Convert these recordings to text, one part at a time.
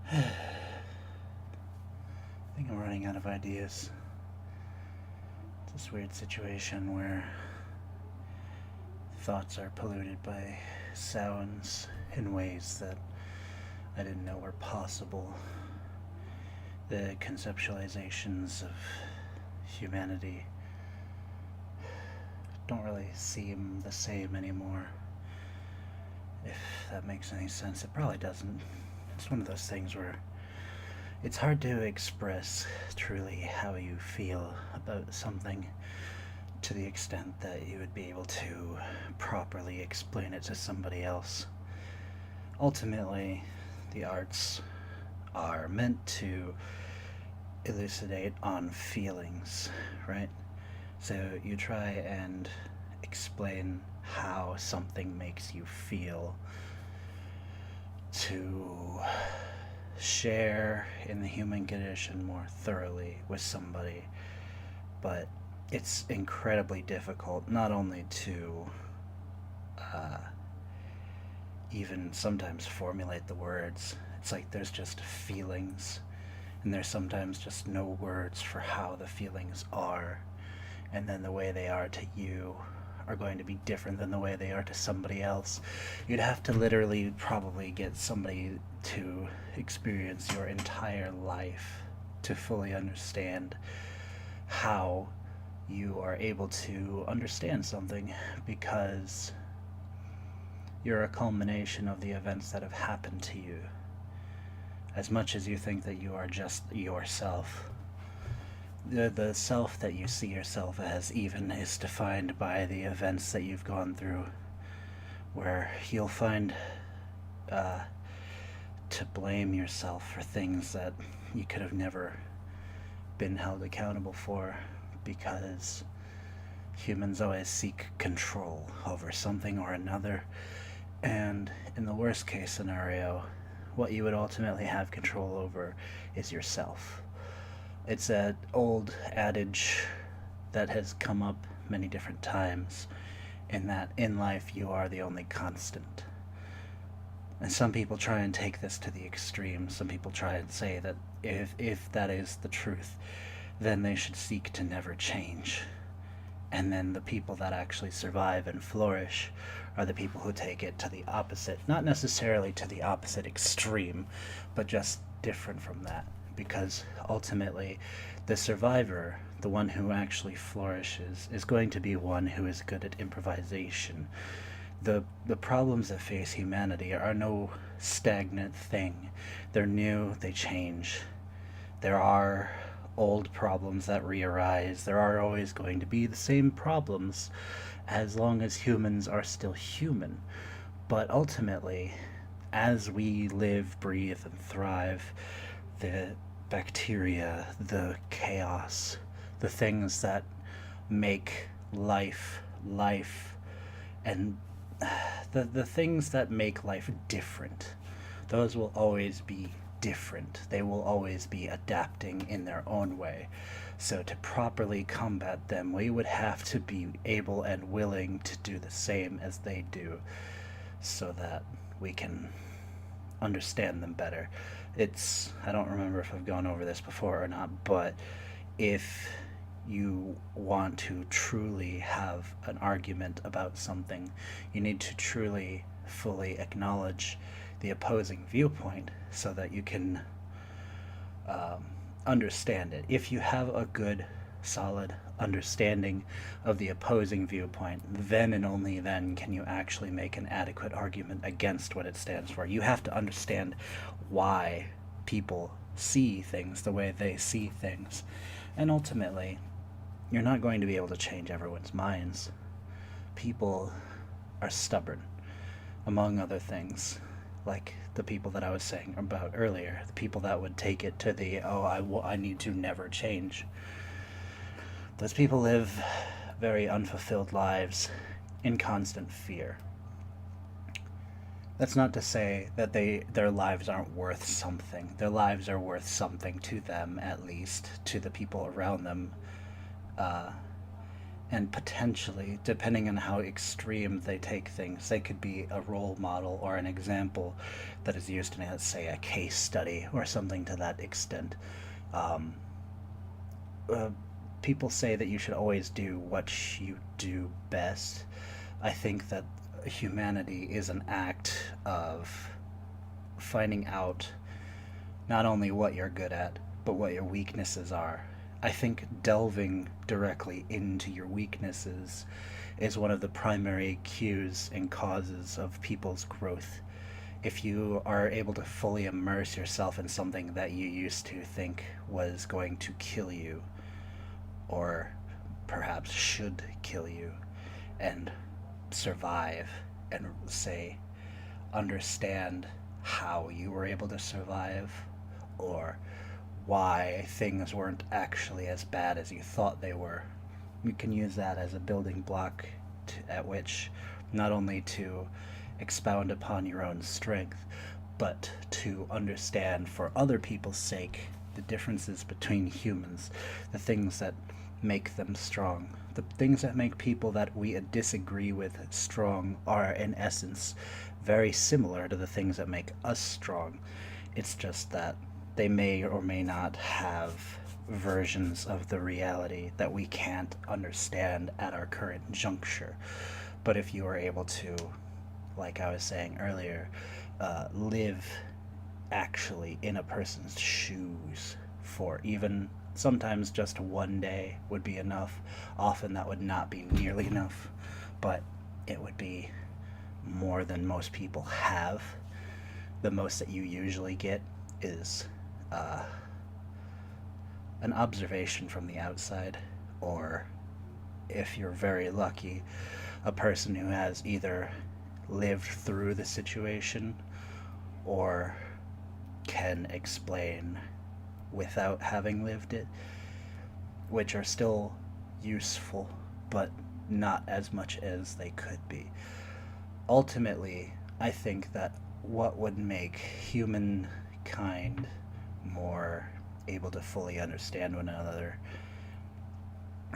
I think I'm running out of ideas. It's this weird situation where thoughts are polluted by sounds in ways that I didn't know were possible. The conceptualizations of humanity don't really seem the same anymore. If that makes any sense, it probably doesn't. It's one of those things where it's hard to express truly how you feel about something to the extent that you would be able to properly explain it to somebody else. Ultimately, the arts are meant to elucidate on feelings, right? So you try and explain how something makes you feel to share in the human condition more thoroughly with somebody. But it's incredibly difficult not only to uh, even sometimes formulate the words. It's like there's just feelings, and there's sometimes just no words for how the feelings are, and then the way they are to you are going to be different than the way they are to somebody else. You'd have to literally probably get somebody to experience your entire life to fully understand how you are able to understand something, because you're a culmination of the events that have happened to you. As much as you think that you are just yourself, the self that you see yourself as even is defined by the events that you've gone through, where you'll find uh, to blame yourself for things that you could have never been held accountable for, because humans always seek control over something or another, and in the worst case scenario, what you would ultimately have control over is yourself. It's an old adage that has come up many different times, in that in life you are the only constant. And some people try and take this to the extreme. Some people try and say that if that is the truth, then they should seek to never change. And then the people that actually survive and flourish are the people who take it to the opposite. Not necessarily to the opposite extreme, but just different from that. Because ultimately, the survivor, the one who actually flourishes, is going to be one who is good at improvisation. The problems that face humanity are no stagnant thing. They're new, they change. There are old problems that re-arise. There are always going to be the same problems as long as humans are still human. But ultimately, as we live, breathe, and thrive, the bacteria, the chaos, the things that make life life, and the things that make life different, those will always be different. They will always be adapting in their own way. So, to properly combat them, we would have to be able and willing to do the same as they do, so that we can understand them better. I don't remember if I've gone over this before or not, but if you want to truly have an argument about something, you need to truly, fully acknowledge the opposing viewpoint so that you can um, understand it. If you have a good, solid understanding of the opposing viewpoint, then and only then can you actually make an adequate argument against what it stands for. You have to understand why people see things the way they see things. And ultimately, you're not going to be able to change everyone's minds. People are stubborn, among other things, like the people that I was saying about earlier, the people that would take it to the, oh, I need to never change. Those people live very unfulfilled lives in constant fear. That's not to say that their lives aren't worth something. Their lives are worth something to them, at least, to the people around them. Uh, And potentially, depending on how extreme they take things, they could be a role model or an example that is used in, let's say, a case study or something to that extent. Um, uh, People say that you should always do what you do best. I think that humanity is an act of finding out not only what you're good at, but what your weaknesses are. I think delving directly into your weaknesses is one of the primary cues and causes of people's growth. If you are able to fully immerse yourself in something that you used to think was going to kill you, or perhaps should kill you, and survive, and say, understand how you were able to survive, or why things weren't actually as bad as you thought they were. You can use that as a building block at which not only to expound upon your own strength, but to understand for other people's sake the differences between humans, the things that make them strong. The things that make people that we disagree with strong are, in essence, very similar to the things that make us strong. It's just that they may or may not have versions of the reality that we can't understand at our current juncture. But if you are able to, like I was saying earlier, live actually in a person's shoes for even sometimes just one day would be enough. Often that would not be nearly enough, but it would be more than most people have. The most that you usually get is uh, an observation from the outside, or if you're very lucky, a person who has either lived through the situation or can explain without having lived it, which are still useful, but not as much as they could be. Ultimately, I think that what would make humankind more able to fully understand one another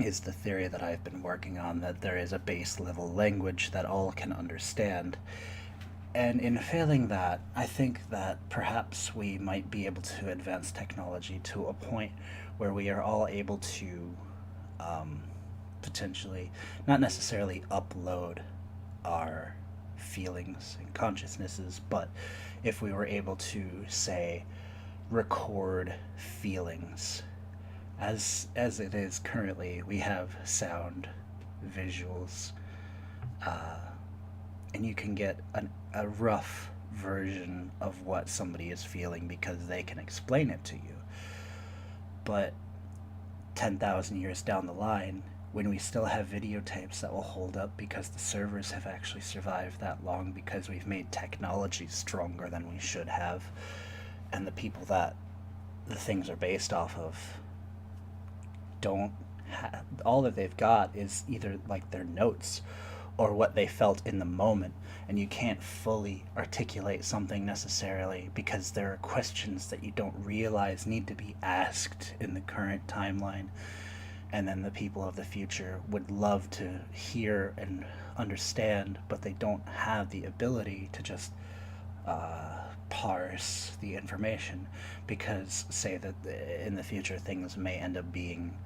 is the theory that I've been working on, that there is a base level language that all can understand. And in failing that, I think that perhaps we might be able to advance technology to a point where we are all able to um, potentially, not necessarily upload our feelings and consciousnesses, but if we were able to, say, record feelings. As it is currently, we have sound, visuals, uh, and you can get a rough version of what somebody is feeling because they can explain it to you. But 10,000 years down the line, when we still have videotapes that will hold up because the servers have actually survived that long because we've made technology stronger than we should have, and the people that the things are based off of don't all that they've got is either like their notes or what they felt in the moment, and you can't fully articulate something necessarily because there are questions that you don't realize need to be asked in the current timeline, and then the people of the future would love to hear and understand, but they don't have the ability to just parse the information because, say, that in the future things may end up being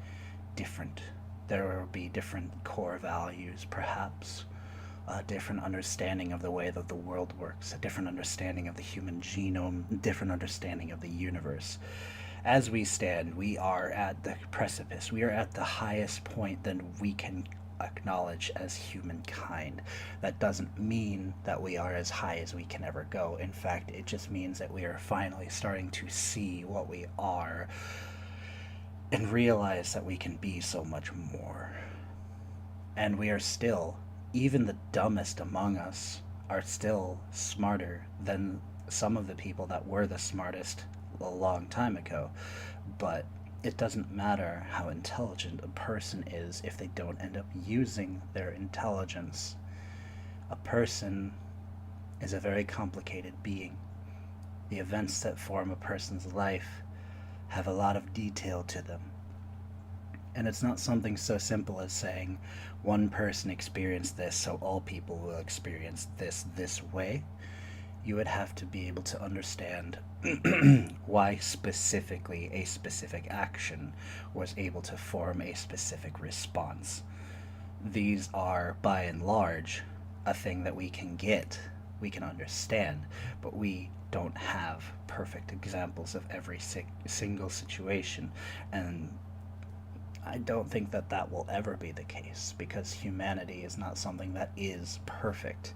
different. There will be different core values, perhaps, a different understanding of the way that the world works, a different understanding of the human genome, a different understanding of the universe. As we stand, we are at the precipice. We are at the highest point that we can acknowledge as humankind. That doesn't mean that we are as high as we can ever go. In fact, it just means that we are finally starting to see what we are and realize that we can be so much more. And we are still, even the dumbest among us, are still smarter than some of the people that were the smartest a long time ago. But it doesn't matter how intelligent a person is if they don't end up using their intelligence. A person is a very complicated being. The events that form a person's life have a lot of detail to them. And it's not something so simple as saying one person experienced this, so all people will experience this way. You would have to be able to understand why specifically a specific action was able to form a specific response. These are, by and large, a thing that we can get, we can understand, but we don't have perfect examples of every single situation. And I don't think that that will ever be the case because humanity is not something that is perfect.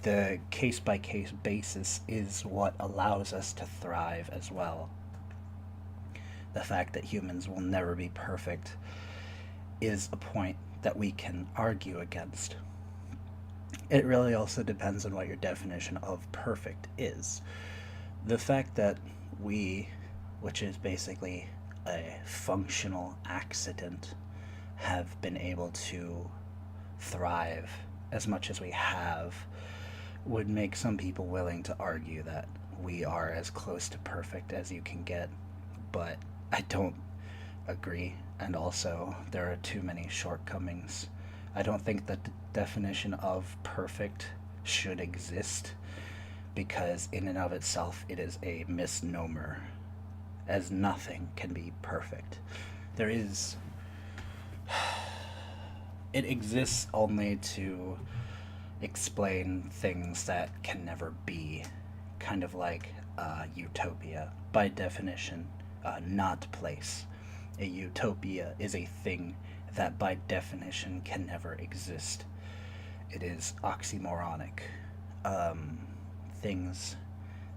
The case by case basis is what allows us to thrive as well. The fact that humans will never be perfect is a point that we can argue against. It really also depends on what your definition of perfect is. The fact that we, which is basically a functional accident, have been able to thrive as much as we have would make some people willing to argue that we are as close to perfect as you can get, but I don't agree, and also there are too many shortcomings. I don't think that the definition of perfect should exist because, in and of itself, it is a misnomer, as nothing can be perfect. There is. It exists only to explain things that can never be, kind of like utopia. By definition, not place. A utopia is a thing that by definition can never exist. It is oxymoronic. Things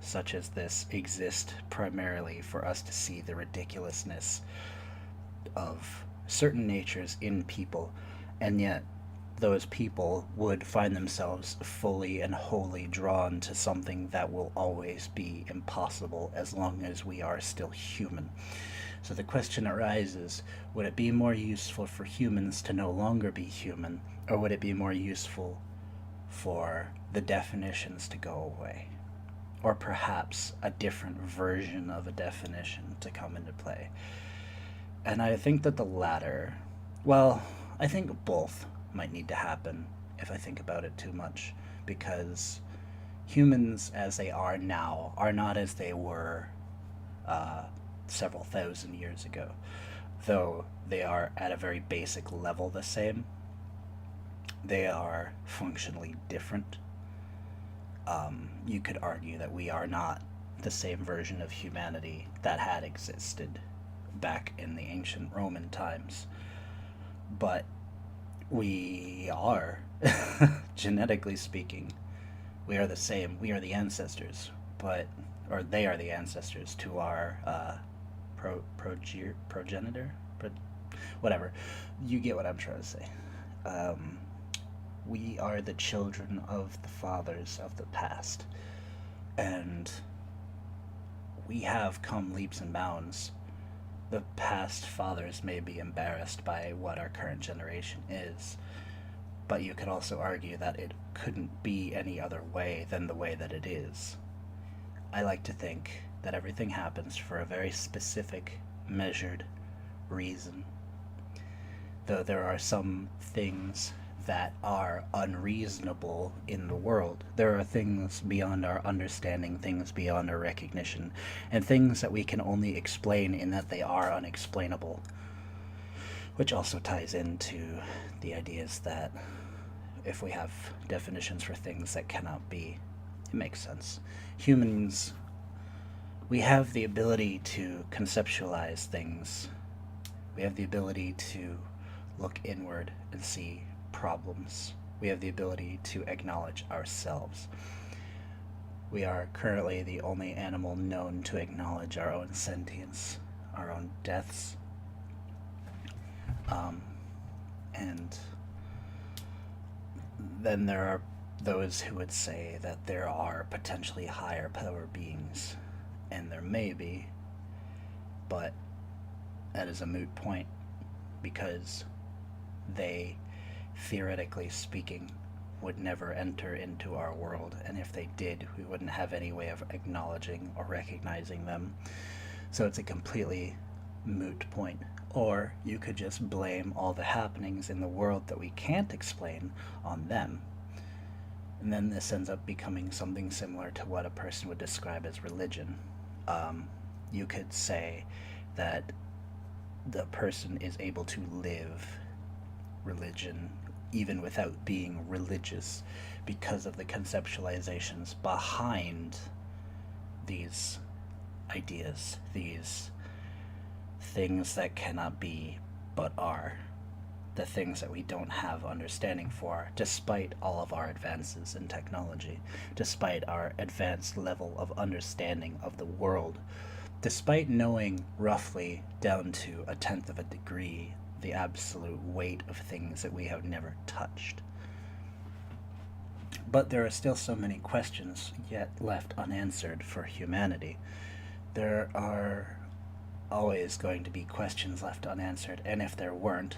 such as this exist primarily for us to see the ridiculousness of certain natures in people, and yet those people would find themselves fully and wholly drawn to something that will always be impossible as long as we are still human. So the question arises, would it be more useful for humans to no longer be human, or would it be more useful for the definitions to go away? Or perhaps a different version of a definition to come into play? And I think that the latter, well, I think both might need to happen if I think about it too much, because humans as they are now are not as they were several thousand years ago, though they are at a very basic level the same. They are functionally different. You could argue that we are not the same version of humanity that had existed back in the ancient Roman times, but we are, genetically speaking, we are the same. We are the ancestors, but, or they are the ancestors to our progenitor? Whatever. You get what I'm trying to say. We are the children of the fathers of the past, and we have come leaps and bounds. The past fathers may be embarrassed by what our current generation is, but you could also argue that it couldn't be any other way than the way that it is. I like to think that everything happens for a very specific, measured reason. Though there are some things that are unreasonable in the world. There are things beyond our understanding, things beyond our recognition, and things that we can only explain in that they are unexplainable. Which also ties into the ideas that if we have definitions for things that cannot be, it makes sense. Humans, we have the ability to conceptualize things. We have the ability to look inward and see problems. We have the ability to acknowledge ourselves. We are currently the only animal known to acknowledge our own sentience, our own deaths. And then there are those who would say that there are potentially higher power beings, and there may be, but that is a moot point because they, theoretically speaking, would never enter into our world, and if they did, we wouldn't have any way of acknowledging or recognizing them. So it's a completely moot point Or you could just blame all the happenings in the world that we can't explain on them. And then this ends up becoming something similar to what a person would describe as religion. You could say that the person is able to live religion even without being religious because of the conceptualizations behind these ideas, these things that cannot be but are, the things that we don't have understanding for, despite all of our advances in technology, despite our advanced level of understanding of the world, despite knowing roughly down to a tenth of a degree the absolute weight of things that we have never touched. But there are still so many questions yet left unanswered for humanity. There are always going to be questions left unanswered, and if there weren't,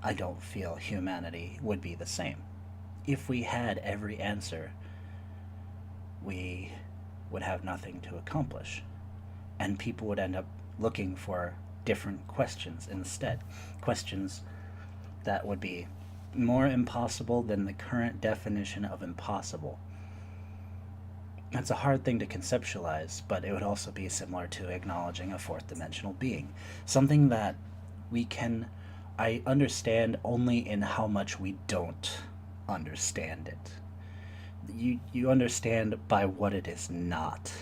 I don't feel humanity would be the same. If we had every answer, we would have nothing to accomplish, and people would end up looking for different questions instead. Questions that would be more impossible than the current definition of impossible. It's a hard thing to conceptualize, but it would also be similar to acknowledging a fourth dimensional being. Something that I understand only in how much we don't understand it. You understand by what it is not,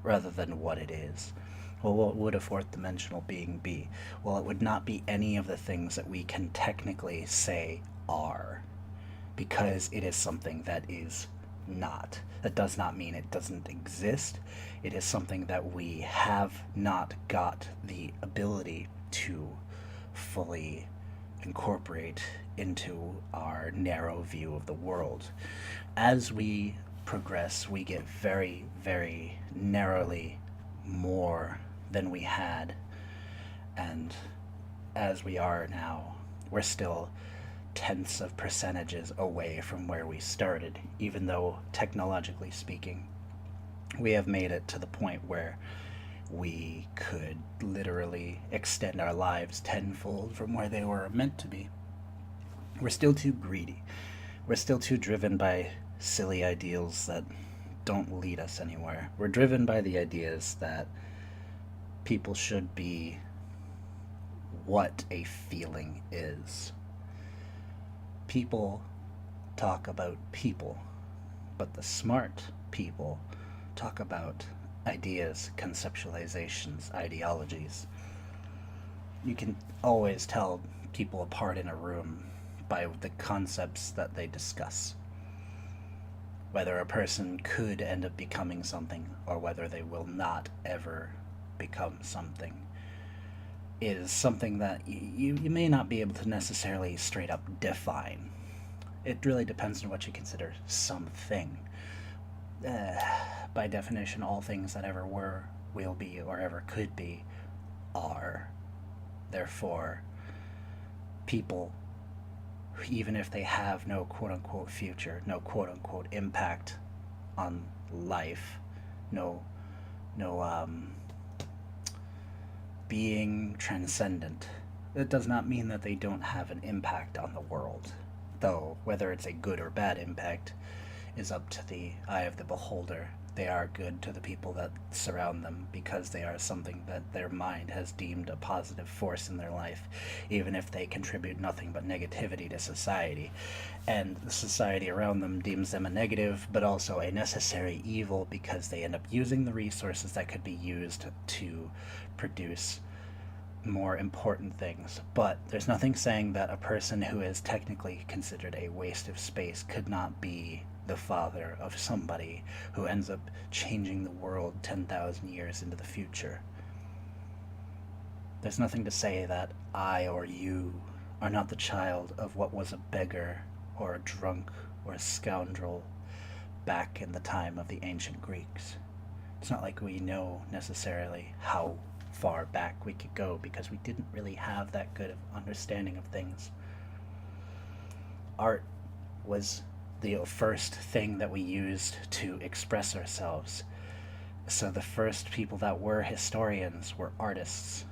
rather than what it is. Well, what would a fourth dimensional being be? Well, it would not be any of the things that we can technically say are, because it is something that is not. That does not mean it doesn't exist. It is something that we have not got the ability to fully incorporate into our narrow view of the world. As we progress, we get very, very narrowly more than we had, and as we are now, we're still tenths of percentages away from where we started, even though technologically speaking, we have made it to the point where we could literally extend our lives tenfold from where they were meant to be. We're still too greedy. We're still too driven by silly ideals that don't lead us anywhere. We're driven by the ideas that people should be what a feeling is. People talk about people, but the smart people talk about ideas, conceptualizations, ideologies. You can always tell people apart in a room by the concepts that they discuss. Whether a person could end up becoming something or whether they will not ever become something is something that you may not be able to necessarily straight up define. It really depends on what you consider something. By definition, all things that ever were, will be, or ever could be are. Therefore, people, even if they have no quote unquote future, no quote unquote impact on life, no being transcendent, that does not mean that they don't have an impact on the world. Though, whether it's a good or bad impact is up to the eye of the beholder. They are good to the people that surround them because they are something that their mind has deemed a positive force in their life, even if they contribute nothing but negativity to society. And the society around them deems them a negative, but also a necessary evil because they end up using the resources that could be used to produce more important things. But there's nothing saying that a person who is technically considered a waste of space could not be the father of somebody who ends up changing the world 10,000 years into the future. There's nothing to say that I or you are not the child of what was a beggar or a drunk or a scoundrel back in the time of the ancient Greeks. It's not like we know necessarily how far back we could go because we didn't really have that good of understanding of things. Art was the first thing that we used to express ourselves. So the first people that were historians were artists.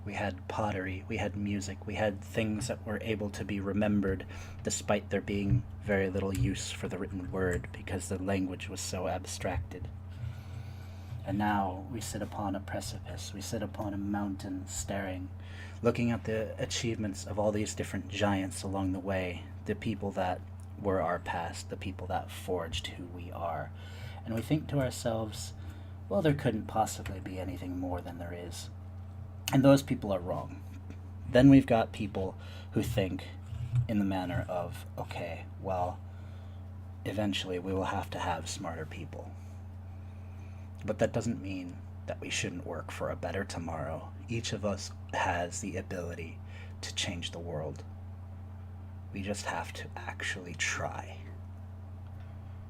We had pottery, we had music, we had things that were able to be remembered despite there being very little use for the written word because the language was so abstracted. And now we sit upon a precipice, we sit upon a mountain staring, looking at the achievements of all these different giants along the way, the people that were our past, the people that forged who we are. And we think to ourselves, well, there couldn't possibly be anything more than there is. And those people are wrong. Then we've got people who think in the manner of, okay, well, eventually we will have to have smarter people. But that doesn't mean that we shouldn't work for a better tomorrow. Each of us has the ability to change the world. We just have to actually try.